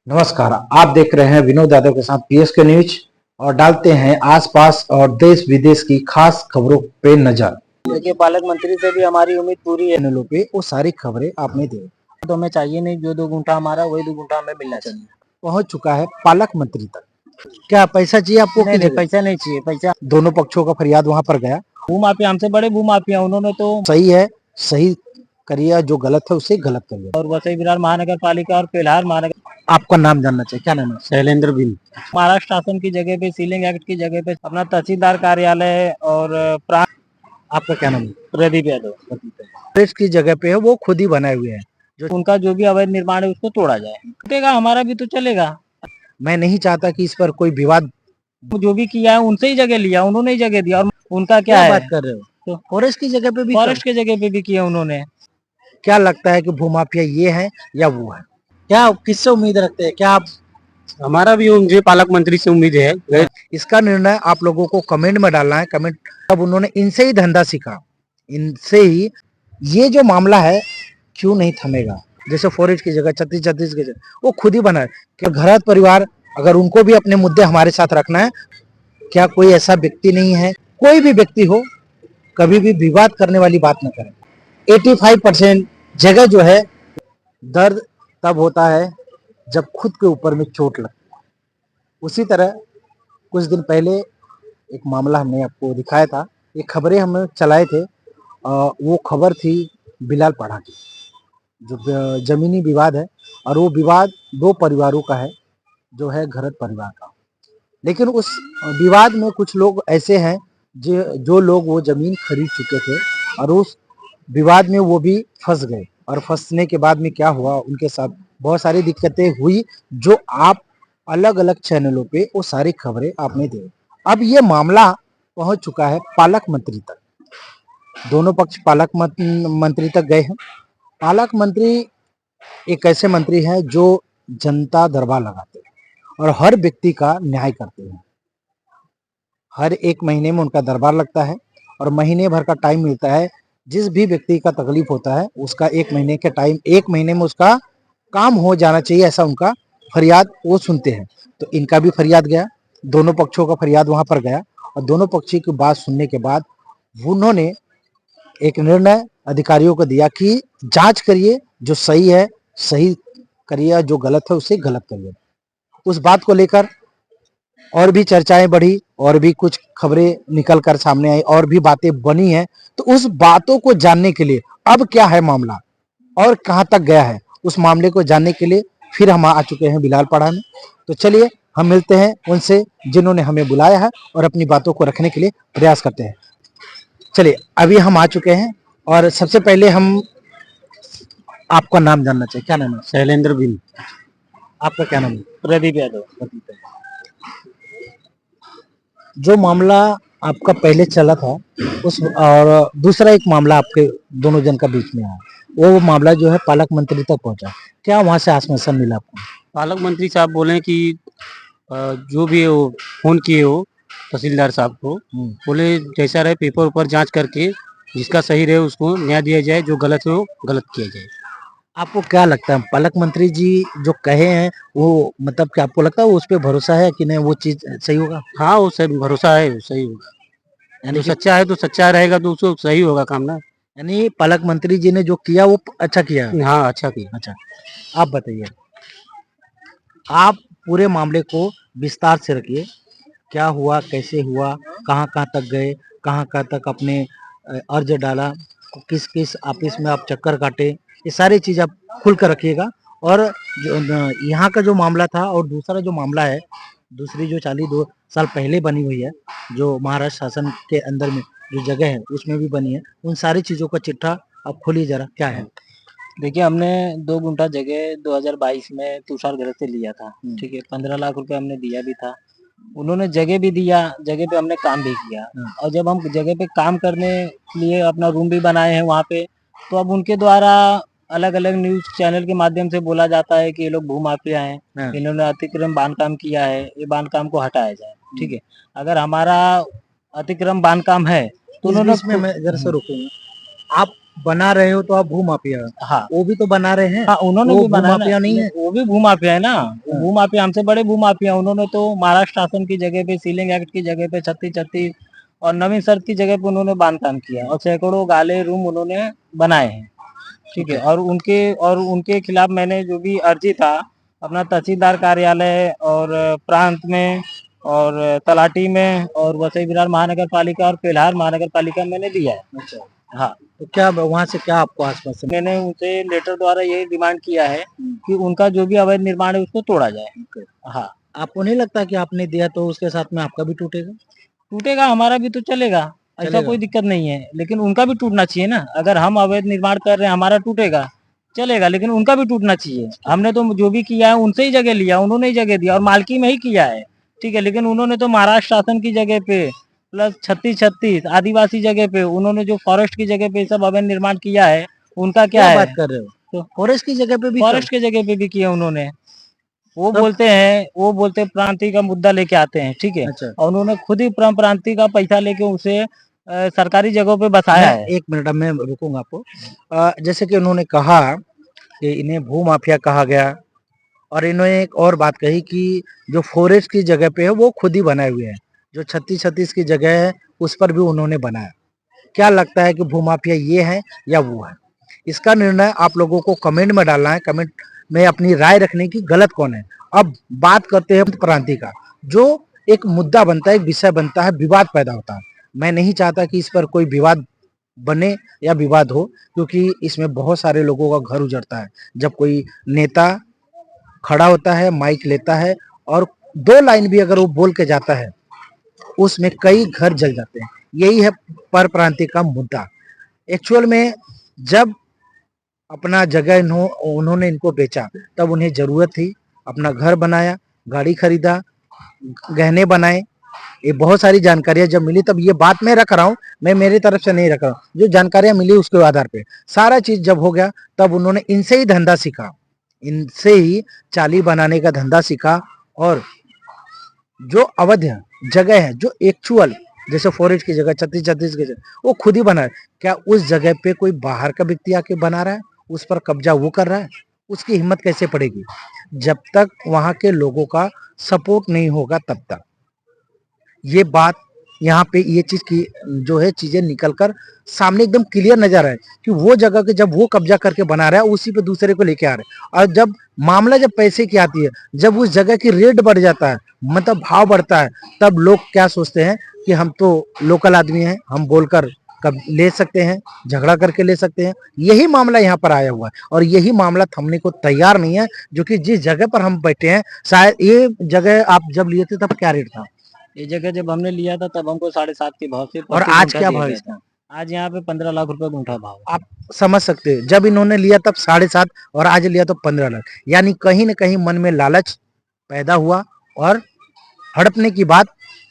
नमस्कार। आप देख रहे हैं विनोद यादव के साथ पीएसके न्यूज और डालते हैं आसपास और देश विदेश की खास खबरों पे नजर। देखिए, पालक मंत्री से भी हमारी उम्मीद पूरी है। चैनलों पे वो सारी खबरें आपने दी। तो हमें चाहिए नहीं, जो 2 गुंठा हमारा वही 2 गुंठा हमें मिलना चाहिए। पहुंच चुका है पालक मंत्री तक। क्या पैसा चाहिए आपको? नहीं नहीं, पैसा नहीं चाहिए। पैसा दोनों पक्षों का फरियाद वहां पर गया। भूमाफिया हमसे बड़े भूमाफिया, उन्होंने तो सही है, सही करिए, जो गलत है उसे गलत करिए। और वसई विरार महानगर पालिका और फिलहाल महानगर। आपका नाम जानना चाहिए, क्या नाम है? शैलेंद्र बिन। महाराष्ट्र शासन की जगह पे, सीलिंग एक्ट की जगह पे अपना तहसीलदार कार्यालय और प्रांत। आपका क्या नाम है? प्रदीप यादव। देश की जगह पे है, वो खुद ही बनाए हुए हैं। जो उनका जो भी अवैध निर्माण है उसको तोड़ा जाए, टूटेगा हमारा भी तो चलेगा। मैं नहीं चाहता कि इस पर कोई विवाद। जो भी किया है उनसे ही जगह लिया, उन्होंने ही जगह दिया। और उनका क्या है? बात कर रहे हो? तो फॉरेस्ट की जगह पे भी, फॉरेस्ट की जगह पे भी किया उन्होंने। क्या लगता है कि भूमाफिया ये है या वो है? क्या किससे उम्मीद रखते हैं? क्या आप? हमारा भी उनसे पालक मंत्री से उम्मीद है। इसका निर्णय आप लोगों को कमेंट में डालना है। कमेंट अब उन्होंने इनसे ही धंधा सीखा, इनसे ही ये जो मामला है क्यों नहीं थमेगा। जैसे फॉरेस्ट की जगह छत्तीस की जगह वो खुद ही बनाए। क्या घरात परिवार, अगर उनको भी अपने मुद्दे हमारे साथ रखना है, क्या कोई ऐसा व्यक्ति नहीं है? कोई भी व्यक्ति हो, कभी भी विवाद करने वाली बात न करें। 85% जगह जो है, दर्द तब होता है जब खुद के ऊपर में चोट लगती है। उसी तरह कुछ दिन पहले एक मामला हमने आपको दिखाया था, ये खबरें हम चलाए थे। वो खबर थी बिलाल पाड़ा की, जो जमीनी विवाद है, और वो विवाद दो परिवारों का है, जो है घरत परिवार का। लेकिन उस विवाद में कुछ लोग ऐसे हैं जो लोग वो जमीन खरीद चुके थे, और उस विवाद में वो भी फंस गए। और फंसने के बाद में क्या हुआ, उनके साथ बहुत सारी दिक्कतें हुई, जो आप अलग अलग चैनलों पे वो सारी खबरें आपने दी। अब ये मामला पहुंच चुका है पालक मंत्री तक। दोनों पक्ष पालक मंत्री तक गए हैं। पालक मंत्री एक ऐसे मंत्री हैं जो जनता दरबार लगाते हैं और हर व्यक्ति का न्याय करते हैं। हर एक महीने में उनका दरबार लगता है और महीने भर का टाइम मिलता है। जिस भी व्यक्ति का तकलीफ होता है उसका 1 महीने के टाइम, 1 महीने में उसका काम हो जाना चाहिए, ऐसा उनका फरियाद वो सुनते हैं। तो इनका भी फरियाद गया, दोनों पक्षों का फरियाद वहां पर गया, और दोनों पक्षों की बात सुनने के बाद उन्होंने एक निर्णय अधिकारियों को दिया कि जांच करिए, जो सही है सही करिए, जो गलत है उसे गलत करिए। उस बात को लेकर और भी चर्चाएं बढ़ी, और भी कुछ खबरें निकल कर सामने आई, और भी बातें बनी हैं। तो उस बातों को जानने के लिए अब क्या है मामला और कहां तक गया है, उस मामले को जानने के लिए फिर हम आ चुके हैं बिलाल पाड़ा में। तो चलिए हम मिलते हैं उनसे जिन्होंने हमें बुलाया है और अपनी बातों को रखने के लिए प्रयास करते हैं। चलिए, अभी हम आ चुके हैं, और सबसे पहले हम आपका नाम जानना चाहिए, क्या नाम है? शैलेंद्र बिन। आपका क्या नाम है? प्रदीप यादव। जो मामला आपका पहले चला था, उस और दूसरा एक मामला आपके दोनों जन का बीच में आया, वो मामला जो है पालक मंत्री तक पहुंचा, क्या वहां से आश्वासन मिला आपको? पालक मंत्री साहब बोले कि जो भी है वो फोन किए हो तहसीलदार साहब को, बोले जैसा रहे पेपर ऊपर जांच करके जिसका सही रहे उसको न्याय दिया जाए, जो गलत है वो गलत किया जाए। आपको क्या लगता है पालक मंत्री जी जो कहे हैं, वो मतलब कि आपको लगता है उस पर भरोसा है कि नहीं, वो चीज सही होगा? हाँ, वो सही भरोसा है, वो सही होगा। यानी जो सच्चा है तो सच्चा रहेगा तो उसको सही होगा काम ना। यानी पालक मंत्री जी ने जो किया वो अच्छा किया? हाँ, अच्छा किया। अच्छा, आप बताइए, आप पूरे मामले को विस्तार से रखिए। क्या हुआ, कैसे हुआ, कहाँ कहाँ तक गए, कहाँ कहाँ तक अपने अर्ज डाला, किस किस ऑफिस में आप चक्कर काटे, ये सारी चीज़ आप खुल कर रखिएगा। और यहाँ का जो मामला था और दूसरा जो मामला है, दूसरी जो 42 साल पहले बनी हुई है, जो महाराष्ट्र शासन के अंदर में जो जगह है उसमें भी बनी है, उन सारी चीज़ों का चिट्ठा आप खोलिए जरा, क्या है? देखिए, हमने 2 गुंठा जगह 2022 में तुषार गहलोत से लिया था। ठीक है, 15 लाख रुपए हमने दिया भी था। उन्होंने जगह भी दिया, जगह पे हमने काम भी किया। और जब हम जगह पे काम करने के लिए अपना रूम भी बनाए हैं वहाँ पे, तो अब उनके द्वारा अलग अलग न्यूज चैनल के माध्यम से बोला जाता है कि ये लोग भूमाफिया हैं, इन्होंने अतिक्रम बांधकाम किया है, ये बांधकाम को हटाया जाए। ठीक है, अगर हमारा अतिक्रम बांधकाम है तो उन्होंने मैं जरा सा रुकूंगा। आप बना रहे हो तो आप भूमाफिया, हाँ वो भी तो बना रहे हैं। हाँ, उन्होंने वो भी बनाया ना, भूमाफिया नहीं है। वो भी भूमाफिया है ना, भूमाफिया हमसे बड़े भूमाफिया। उन्होंने तो महाराष्ट्र शासन की जगह पे, सीलिंग एक्ट की जगह पे 36-36 और नवीन शर्त की जगह पे उन्होंने बांधकाम किया और सैकड़ों गाले रूम उन्होंने बनाए हैं, ठीक है। और उनके खिलाफ मैंने जो भी अर्जी था अपना तहसीलदार कार्यालय और प्रांत में और तलाटी में और वसई विरार महानगर पालिका और पेल्हार महानगर पालिका में मैंने दिया है। अच्छा, हाँ, तो क्या वहां से क्या आपको आश्वासन? मैंने उनसे लेटर द्वारा यही डिमांड किया है कि उनका जो भी अवैध निर्माण है उसको तोड़ा जाए। हाँ, आपको नहीं लगता कि आपने दिया तो उसके साथ में आपका भी टूटेगा? टूटेगा, हमारा भी तो चलेगा, ऐसा चलेगा। कोई दिक्कत नहीं है, लेकिन उनका भी टूटना चाहिए ना। अगर हम अवैध निर्माण कर रहे हैं, हमारा टूटेगा, चलेगा, लेकिन उनका भी टूटना चाहिए। हमने तो जो भी किया है उनसे ही जगह लिया, उन्होंने ही जगह दिया और मालकी में ही किया है, ठीक है। लेकिन उन्होंने तो महाराष्ट्र शासन की जगह पे प्लस 36-36 आदिवासी जगह पे उन्होंने जो फॉरेस्ट की जगह पे सब अवैध निर्माण किया है, उनका क्या क्या है? बात कर रहे हो? तो फॉरेस्ट की जगह पे भी फॉरेस्ट की जगह पे भी किया उन्होंने। वो तब- बोलते हैं प्रांतीय का मुद्दा लेके आते हैं, ठीक है। अच्छा, और उन्होंने खुद ही प्रांतीय का पैसा लेके उसे सरकारी जगहों पे बसाया है। एक मिनट, अब मैं रुकूंगा आपको। जैसे कि उन्होंने कहा कि इन्हें भूमाफिया कहा गया, और इन्होंने एक और बात कही कि जो फॉरेस्ट की जगह पे है वो खुद ही बनाए हुए हैं, जो 36-36 की जगह है उस पर भी उन्होंने बनाया। क्या लगता है कि भूमाफिया ये है या वो है? इसका निर्णय आप लोगों को कमेंट में डालना है। कमेंट में अपनी राय रखने की गलत कौन है। अब बात करते हैं प्रांति का, जो एक मुद्दा बनता है, एक विषय बनता है, विवाद पैदा होता है। मैं नहीं चाहता कि इस पर कोई विवाद बने या विवाद हो, क्योंकि इसमें बहुत सारे लोगों का घर उजड़ता है जब कोई नेता खड़ा होता है, माइक लेता है और दो लाइन भी अगर वो बोल के जाता है, उसमें कई घर जल जाते हैं। यही है पर प्रांति का मुद्दा। एक्चुअल में जब अपना जगह उन्होंने इनको बेचा, तब उन्हें जरूरत थी, अपना घर बनाया, गाड़ी खरीदा, गहने बनाए। ये बहुत सारी जानकारियां जब मिली तब ये बात मैं रख रहा हूँ, मैं मेरी तरफ से नहीं रख रहा हूँ, जो जानकारियां मिली उसके आधार पे सारा चीज जब हो गया, तब उन्होंने इनसे ही धंधा सीखा, इनसे ही चाली बनाने का धंधा सीखा। और जो अवध जगह है, जो एक्चुअल जैसे फॉरेस्ट की जगह 36-36 की जगह, वो खुद ही बना है। क्या उस जगह पे कोई बाहर का व्यक्ति आके बना रहा है, उस पर कब्जा वो कर रहा है? उसकी हिम्मत कैसे पड़ेगी? जब तक वहां के लोगों का सपोर्ट नहीं होगा तब तक। ये बात यहाँ पे ये चीज की जो है चीजें निकल कर सामने एकदम क्लियर नजर आए कि वो जगह के जब वो कब्जा करके बना रहा है, उसी पे दूसरे को लेके आ रहे हैं। और जब मामला जब पैसे की आती है, जब उस जगह की रेट बढ़ जाता है, मतलब भाव बढ़ता है, तब लोग क्या सोचते हैं कि हम तो लोकल आदमी हैं, हम बोलकर कब ले सकते हैं, झगड़ा करके ले सकते हैं। यही मामला यहाँ पर आया हुआ है और यही मामला थमने को तैयार नहीं है। जो कि जिस जगह पर हम बैठे हैं, शायद ये जगह आप जब लिए थे तब क्या रेट था, ये जगह जब हमने लिया था तब हमको 7.5 के भाव से और प्रति आज गुंठा क्या दिया भाव गया इसका? था। आज यहाँ पे 15 लाख रुपए गुंठा भाव है। आप समझ सकते हैं, जब इन्होंने लिया तब 7.5 और आज लिया तो 15 लाख। यानी कहीं ना कहीं मन में लालच पैदा हुआ और हड़पने की बात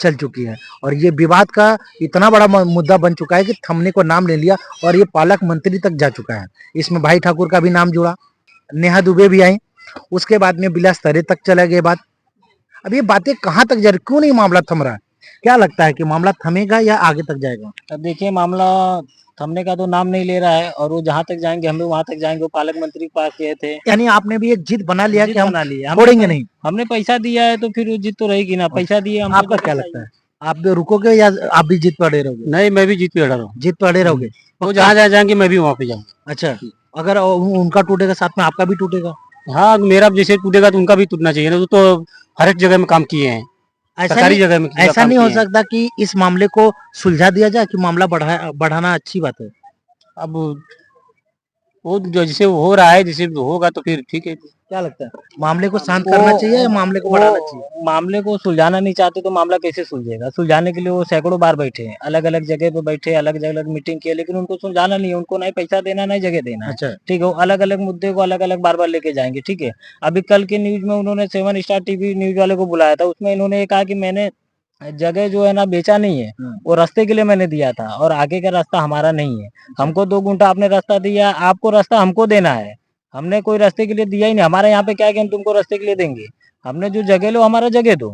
चल चुकी है। और ये विवाद का इतना बड़ा मुद्दा बन चुका है कि थमने को नाम ले लिया और ये पालक मंत्री तक जा चुका है। इसमें भाई ठाकुर का भी नाम जुड़ा, नेहा दुबे भी आई, उसके बाद में बिलास तरे तक चला गया बात। अब ये बातें कहाँ तक जा रही, क्यों नहीं मामला थम रहा है? क्या लगता है कि मामला थमेगा या आगे तक जाएगा? अब देखिए, मामला थमने का तो नाम नहीं ले रहा है और वो जहाँ तक जाएंगे हम भी वहां तक जाएंगे। वो पालक मंत्री के पास गए थे, यानी आपने भी एक जिद बना लिया जिद कि हम बना लिया, छोड़ेंगे नहीं। हमने पैसा दिया है तो फिर वो जिद तो रहेगी ना। पैसा दिए हमको आपका तो क्या पैसा लगता ही। है, आप भी रुकोगे या आप भी जिद पर अड़े रहोगे? नहीं, मैं भी जीत पे अड़ा रहा हूँ। जिद पर अड़े रहोगे? वो जहाँ जहाँ जाएंगे मैं भी वहाँ पे जाऊँ। अच्छा, अगर उनका टूटेगा साथ में आपका भी टूटेगा? हाँ, मेरा जैसे टूटेगा तो उनका भी टूटना चाहिए ना। वो तो हर एक जगह में काम किए हैं, ऐसा सरकारी नहीं, जगह में ऐसा काम नहीं हो किए हैं। सकता कि इस मामले को सुलझा दिया जाए कि मामला बढ़ाना अच्छी बात है? अब वो जो जैसे हो रहा है, जैसे होगा तो फिर ठीक है। क्या लगता है, मामले को शांत करना चाहिए या मामले को बढ़ाना चाहिए? मामले को सुलझाना नहीं चाहते तो मामला कैसे सुलझेगा? सुलझाने के लिए वो सैकड़ों बार बैठे हैं, अलग अलग जगह पे बैठे, अलग अलग मीटिंग किए, लेकिन उनको सुलझाना नहीं है। उनको नहीं पैसा देना, नहीं जगह देना है, अच्छा, ठीक है। वो अलग अलग मुद्दे को अलग अलग बार बार लेके जाएंगे, ठीक है। अभी कल के न्यूज में उन्होंने 7 स्टार टीवी न्यूज वाले को बुलाया था, उसमें इन्होंने ये कहा कि मैंने जगह जो है ना बेचा नहीं है, वो रास्ते के लिए मैंने दिया था और आगे का रास्ता हमारा नहीं है। हमको 2 गुंठा आपने रास्ता दिया, आपको रास्ता हमको देना है। हमने कोई रास्ते के लिए दिया ही नहीं। हमारे यहाँ पे क्या है कि हम तुमको रास्ते के लिए देंगे। हमने जो जगह लो, हमारा जगह दो।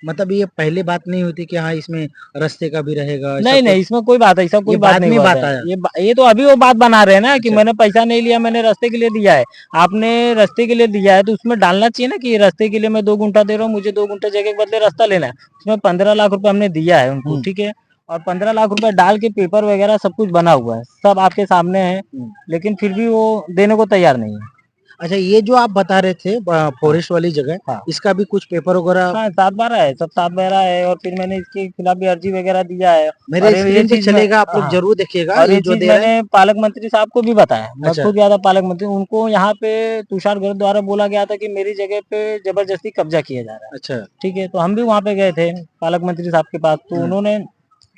मतलब ये पहले बात नहीं होती कि हाँ इसमें रास्ते का भी रहेगा, ऐसा नहीं कोई- नहीं, इसमें कोई बात ऐसा कोई ये बात बाद नहीं में हुआ बात है। आया। ये तो अभी वो बात बना रहे हैं ना कि अच्छा। मैंने पैसा नहीं लिया, मैंने रास्ते के लिए दिया है। आपने रास्ते के लिए दिया है तो उसमें डालना चाहिए ना कि ये रास्ते के लिए मैं 2 गुंठा दे रहा हूँ, मुझे 2 गुंठे जगह के बदले रास्ता लेना है। उसमें 15 लाख रुपए हमने दिया है उनको, हम्म। ठीक है। और 15 लाख रुपए डाल के पेपर वगैरह सब कुछ बना हुआ है, सब आपके सामने है। हम्म। लेकिन फिर भी वो देने को तैयार नहीं है। अच्छा, ये जो आप बता रहे थे हाँ फॉरेस्ट वाली जगह, हाँ इसका भी कुछ पेपर वगैरह हाँ, 7/12 है, सब 7/12 है। और फिर मैंने इसके खिलाफ भी अर्जी वगैरह दिया है। मेरे और ये स्क्रीन पे चीज मैं चलेगा, आप लोग हाँ, जरूर देखिएगा और ये ये जो चीज दे रहे हैं। मैंने पालक मंत्री साहब को भी बताया। मैं अच्छा। खुद ज्यादा पालक मंत्री, उनको यहाँ पे तुषार गहलोत द्वारा बोला गया था कि मेरी जगह पे जबरदस्ती कब्जा किया जा रहा है, अच्छा। ठीक है। तो हम भी वहाँ पे गए थे पालक मंत्री साहब के पास, तो हाँ। उन्होंने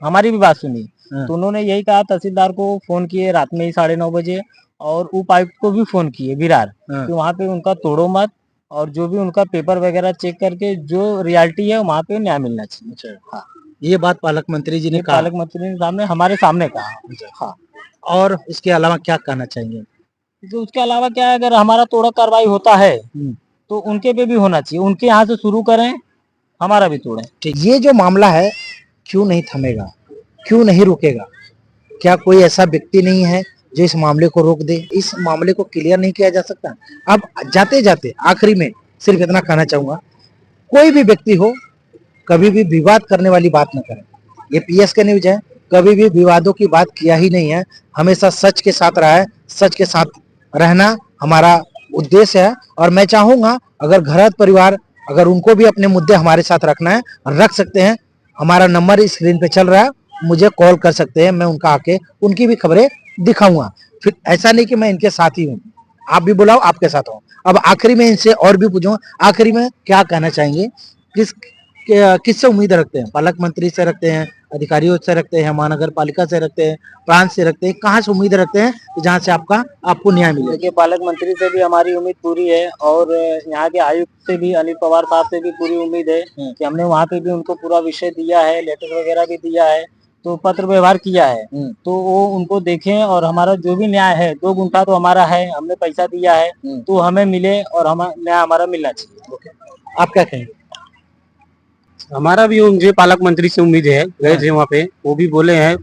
हमारी भी बात सुनी। हाँ। तो उन्होंने यही कहा, तहसीलदार को फोन किए रात में ही 9:30 बजे, और उपायुक्त को भी फोन किए विरार, हाँ। कि वहाँ पे उनका तोड़ो मत, और जो भी उनका पेपर वगैरह चेक करके जो रियलिटी है वहाँ पे न्याय मिलना चाहिए। अच्छा, हाँ, ये बात पालक मंत्री जी ने ये कहा। पालक मंत्री साहब ने हमारे सामने कहा। अच्छा। हाँ, और इसके अलावा क्या कहना चाहेंगे? तो उसके अलावा क्या है, अगर हमारा तोड़ा कार्रवाई होता है हम्म। तो उनके पे भी होना चाहिए, उनके यहाँ से शुरू करें, हमारा भी तोड़ें। ठीक, ये जो मामला है क्यों नहीं थमेगा, क्यों नहीं रुकेगा? क्या कोई ऐसा व्यक्ति नहीं है जो इस मामले को रोक दे? इस मामले को क्लियर नहीं किया जा सकता? अब जाते जाते आखिरी में सिर्फ इतना कहना चाहूंगा, कोई भी व्यक्ति हो, कभी भी विवाद करने वाली बात न करें। ये पीएस के न्यूज है, कभी भी विवादों की बात किया ही नहीं है, हमेशा सच के साथ रहा है, सच के साथ रहना हमारा उद्देश्य है। और मैं चाहूंगा अगर घर परिवार, अगर उनको भी अपने मुद्दे हमारे साथ रखना है, रख सकते हैं। हमारा नंबर स्क्रीन पे चल रहा है, मुझे कॉल कर सकते हैं, मैं उनका आके उनकी भी खबरें दिखाऊंगा। फिर ऐसा नहीं कि मैं इनके साथ ही हूँ, आप भी बुलाओ, आपके साथ हूँ। अब आखिरी में इनसे और भी पूछूंगा, आखिरी में क्या कहना चाहेंगे? किस किससे उम्मीद रखते हैं? पालक मंत्री से रखते हैं, अधिकारियों से रखते हैं, महानगर पालिका से रखते हैं, प्रांत से रखते हैं, कहाँ से उम्मीद रखते हैं कि जहाँ से आपको न्याय मिले? देखिए, पालक मंत्री से भी हमारी उम्मीद पूरी है, और यहाँ के आयुक्त से भी, अनिल पवार साहब से भी पूरी उम्मीद है कि हमने वहाँ पे भी उनको पूरा विषय दिया है, लेटर वगैरह भी दिया है, तो पत्र व्यवहार किया है। तो वो उनको देखें, और हमारा जो भी न्याय है, 2 गुंठा तो हमारा है, हमने पैसा दिया है, तो हमें मिले, और न्याय हमारा मिलना चाहिए। आप क्या कहेंगे? हमारा भी मुझे पालक मंत्री से उम्मीद है, गए थे वहाँ पे, वो भी बोले हैं,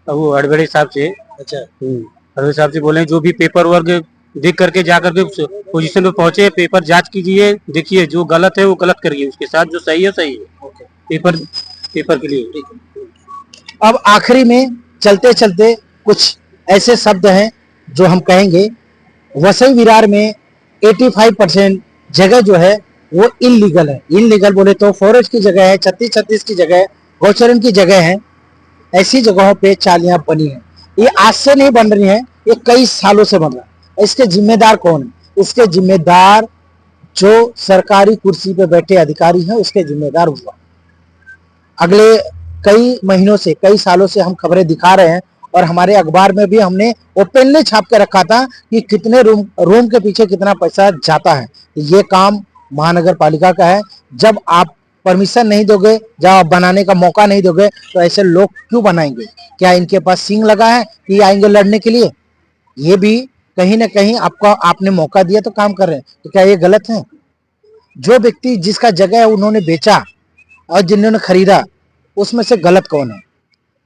वो अड़बड़े साहब से। अच्छा। अड़बड़े साहब से बोले हैं, जो भी पेपर वर्क देख करके जा करके पोजीशन पे पहुंचे, पेपर जांच कीजिए, देखिए जो गलत है वो गलत करिए, उसके साथ जो सही है सही है, पेपर पेपर के लिए। अब आखिरी में चलते चलते कुछ ऐसे शब्द हैं जो हम कहेंगे। वसई विरार में 85% जगह जो है वो इनलीगल है। इनलीगल बोले तो फॉरेस्ट की जगह है, 36 की जगह है, गौचरण की जगह है। ऐसी जगहों पे चालियां बनी है। ये आज से नहीं बन रही है, ये कई सालों से बन रहा है। इसके जिम्मेदार कौन है? इसके जिम्मेदार जो सरकारी कुर्सी पे बैठे अधिकारी हैं, उसके जिम्मेदार हुआ। अगले कई महीनों से, कई सालों से हम खबरें दिखा रहे हैं, और हमारे अखबार में भी हमने ओपनली छाप के रखा था कि कितने रूम के पीछे कितना पैसा जाता है। ये काम महानगर पालिका का है। जब आप परमिशन नहीं दोगे, जब आप बनाने का मौका नहीं दोगे, तो ऐसे लोग क्यों बनाएंगे? क्या इनके पास सींग लगा है कि आएंगे लड़ने के लिए? ये भी कहीं ना कहीं आपको, आपने मौका दिया तो काम कर रहे हैं, तो क्या ये गलत है? जो व्यक्ति जिसका जगह है उन्होंने बेचा, और जिन्होंने खरीदा, उसमें से गलत कौन है?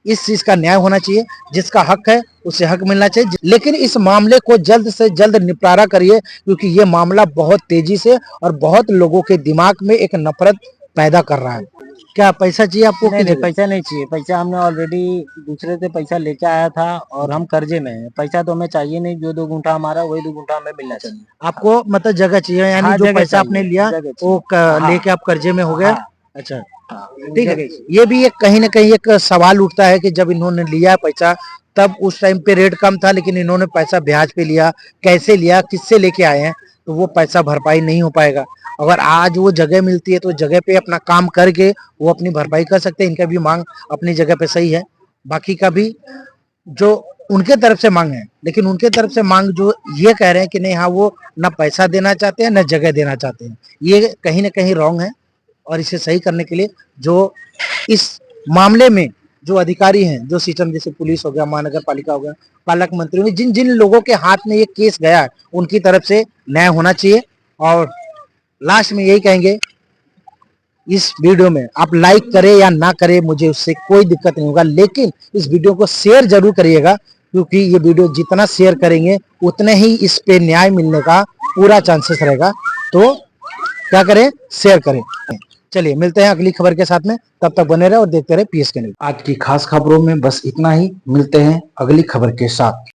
इस चीज का न्याय होना चाहिए। जिसका हक है उसे हक मिलना चाहिए। लेकिन इस मामले को जल्द से जल्द निपटारा करिए, क्योंकि ये मामला बहुत तेजी से और बहुत लोगों के दिमाग में एक नफरत पैदा कर रहा है। क्या पैसा चाहिए आपको? नहीं नहीं, पैसा नहीं चाहिए। पैसा हमने ऑलरेडी दूसरे से पैसा लेके आया था, और हम कर्जे में हैं। पैसा तो हमें चाहिए नहीं, जो 2 गुंठा हमारा, वही 2 गुंठा हमें मिलना चाहिए। आपको मतलब जगह चाहिए, यानी हाँ, जो जगह पैसा चाहिए, आपने लिया जगह वो चाहिए। हाँ, लेके आप कर्जे में हो गए। हाँ, अच्छा, हाँ, ठीक है। जगह चाहिए। ये भी एक कहीं ना कहीं एक सवाल उठता है कि जब इन्होंने लिया पैसा, तब उस टाइम पे रेट कम था, लेकिन इन्होंने पैसा ब्याज पे लिया, कैसे लिया, किससे लेके आए हैं, तो वो पैसा भरपाई नहीं हो पाएगा। अगर आज वो जगह मिलती है तो जगह पे अपना काम करके वो अपनी भरपाई कर सकते हैं। इनका भी मांग अपनी जगह पे सही है, बाकी का भी जो उनके तरफ से मांग है, लेकिन उनके तरफ से मांग जो ये कह रहे हैं कि नहीं, हाँ वो ना पैसा देना चाहते हैं, ना जगह देना चाहते हैं, ये कहीं ना कहीं रॉन्ग है। और इसे सही करने के लिए जो इस मामले में जो अधिकारी हैं, जो सिस्टम, जैसे पुलिस हो गया, महानगर पालिका हो गया, पालक मंत्री हो, जिन जिन लोगों के हाथ में ये केस गया है, उनकी तरफ से न्याय होना चाहिए। और लास्ट में यही कहेंगे, इस वीडियो में आप लाइक करें या ना करें मुझे उससे कोई दिक्कत नहीं होगा, लेकिन इस वीडियो को शेयर जरूर करिएगा, क्योंकि ये वीडियो जितना शेयर करेंगे उतने ही इस पे न्याय मिलने का पूरा चांसेस रहेगा। तो क्या करें, शेयर करें। चलिए मिलते हैं अगली खबर के साथ में, तब तक बने रहे और देखते रहे PSK न्यूज़। आज की खास खबरों में बस इतना ही, मिलते हैं अगली खबर के साथ।